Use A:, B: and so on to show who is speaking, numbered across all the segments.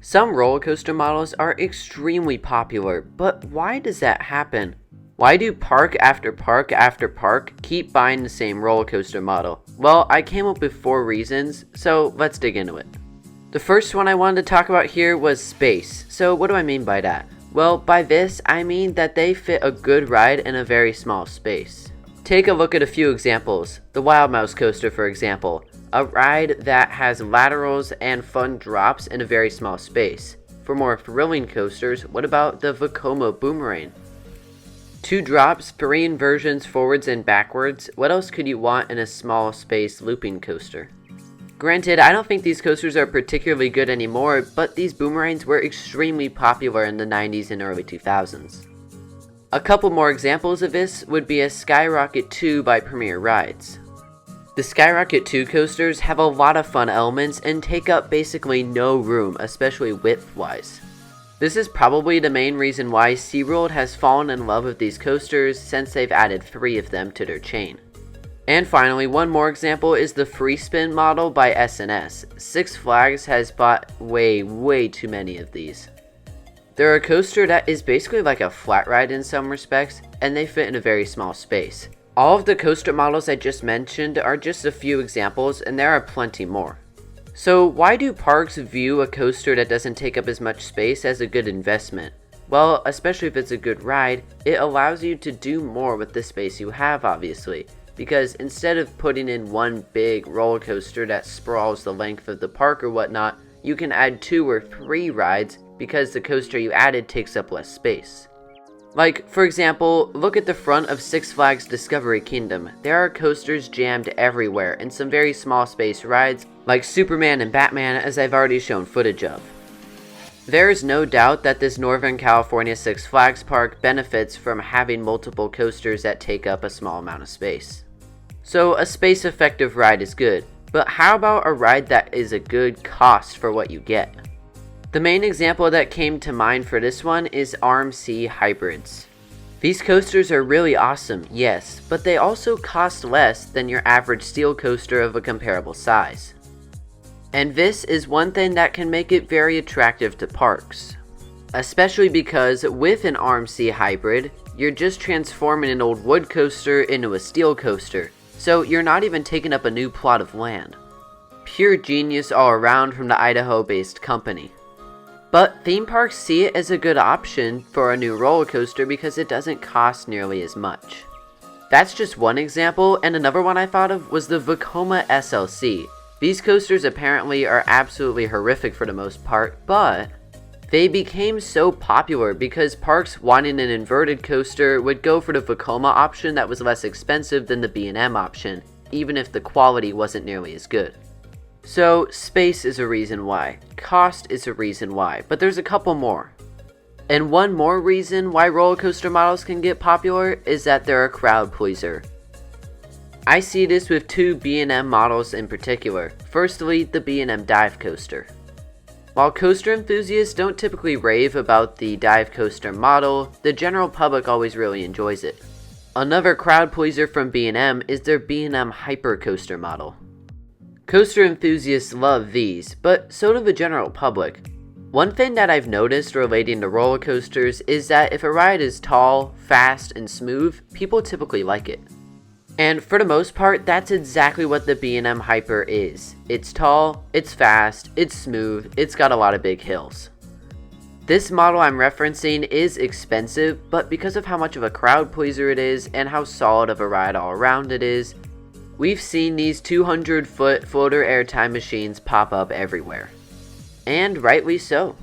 A: Some roller coaster models are extremely popular, but why does that happen? Why do park after park after park keep buying the same roller coaster model? Well, I came up with 4 reasons, so let's dig into it. The first one I wanted to talk about here was space. So what do I mean by that? Well, by this, I mean that they fit a good ride in a very small space. Take a look at a few examples. The Wild Mouse coaster, for example. A ride that has laterals and fun drops in a very small space. For more thrilling coasters, what about the Vekoma Boomerang? 2 drops, 3 inversions forwards and backwards. What else could you want in a small space looping coaster? Granted, I don't think these coasters are particularly good anymore, but these boomerangs were extremely popular in the 90s and early 2000s. A couple more examples of this would be a Skyrocket 2 by Premier Rides. The Skyrocket 2 coasters have a lot of fun elements and take up basically no room, especially width-wise. This is probably the main reason why SeaWorld has fallen in love with these coasters since they've added 3 of them to their chain. And finally, one more example is the Free Spin model by S&S. Six Flags has bought way too many of these. They're a coaster that is basically like a flat ride in some respects, and they fit in a very small space. All of the coaster models I just mentioned are just a few examples, and there are plenty more. So why do parks view a coaster that doesn't take up as much space as a good investment? Well, especially if it's a good ride, it allows you to do more with the space you have, obviously. Because instead of putting in one big roller coaster that sprawls the length of the park or whatnot, you can add 2 or 3 rides because the coaster you added takes up less space. Like, for example, look at the front of Six Flags Discovery Kingdom. There are coasters jammed everywhere and some very small space rides like Superman and Batman, as I've already shown footage of. There is no doubt that this Northern California Six Flags park benefits from having multiple coasters that take up a small amount of space. So a space-effective ride is good, but how about a ride that is a good cost for what you get? The main example that came to mind for this one is RMC Hybrids. These coasters are really awesome, yes, but they also cost less than your average steel coaster of a comparable size. And this is one thing that can make it very attractive to parks. Especially because with an RMC Hybrid, you're just transforming an old wood coaster into a steel coaster, so you're not even taking up a new plot of land. Pure genius all around from the Idaho-based company. But theme parks see it as a good option for a new roller coaster because it doesn't cost nearly as much. That's just one example, and another one I thought of was the Vekoma SLC. These coasters apparently are absolutely horrific for the most part, but they became so popular because parks wanting an inverted coaster would go for the Vekoma option that was less expensive than the B&M option, even if the quality wasn't nearly as good. So, space is a reason why, cost is a reason why, but there's a couple more. And one more reason why roller coaster models can get popular is that they're a crowd pleaser. I see this with 2 B&M models in particular. Firstly, the B&M Dive Coaster. While coaster enthusiasts don't typically rave about the dive coaster model, the general public always really enjoys it. Another crowd pleaser from B&M is their B&M Hyper Coaster model. Coaster enthusiasts love these, but so do the general public. One thing that I've noticed relating to roller coasters is that if a ride is tall, fast, and smooth, people typically like it. And for the most part, that's exactly what the B&M Hyper is. It's tall, it's fast, it's smooth, it's got a lot of big hills. This model I'm referencing is expensive, but because of how much of a crowd pleaser it is and how solid of a ride all around it is, we've seen these 200-foot floater airtime machines pop up everywhere. And rightly so.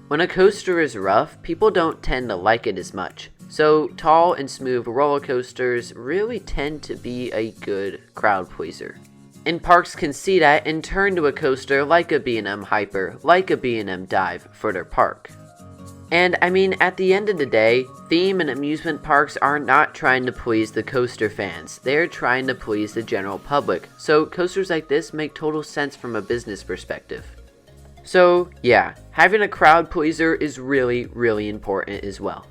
A: When a coaster is rough, people don't tend to like it as much. So tall and smooth roller coasters really tend to be a good crowd pleaser. And parks can see that and turn to a coaster like a B&M Hyper, like a B&M Dive for their park. And I mean, at the end of the day, theme and amusement parks are not trying to please the coaster fans. They're trying to please the general public. So coasters like this make total sense from a business perspective. So yeah, having a crowd pleaser is really important as well.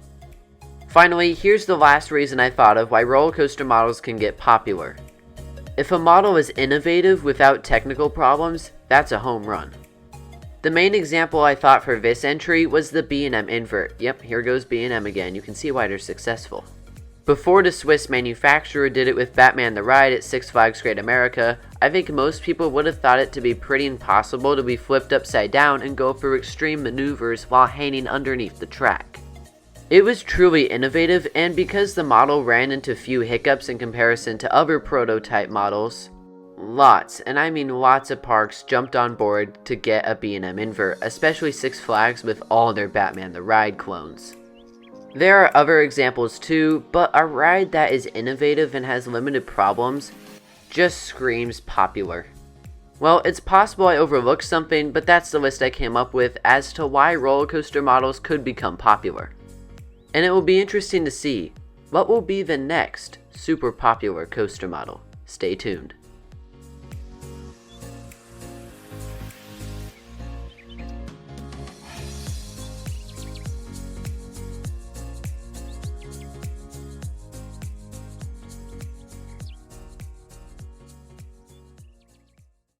A: Finally, here's the last reason I thought of why roller coaster models can get popular. If a model is innovative without technical problems, that's a home run. The main example I thought for this entry was the B&M invert. Yep, here goes B&M again. You can see why they're successful. Before the Swiss manufacturer did it with Batman the Ride at Six Flags Great America, I think most people would have thought it to be pretty impossible to be flipped upside down and go through extreme maneuvers while hanging underneath the track. It was truly innovative, and because the model ran into few hiccups in comparison to other prototype models, lots, and I mean lots of parks jumped on board to get a B&M invert, especially Six Flags with all their Batman the Ride clones. There are other examples too, but a ride that is innovative and has limited problems just screams popular. Well, it's possible I overlooked something, but that's the list I came up with as to why roller coaster models could become popular. And it will be interesting to see what will be the next super popular coaster model. Stay tuned.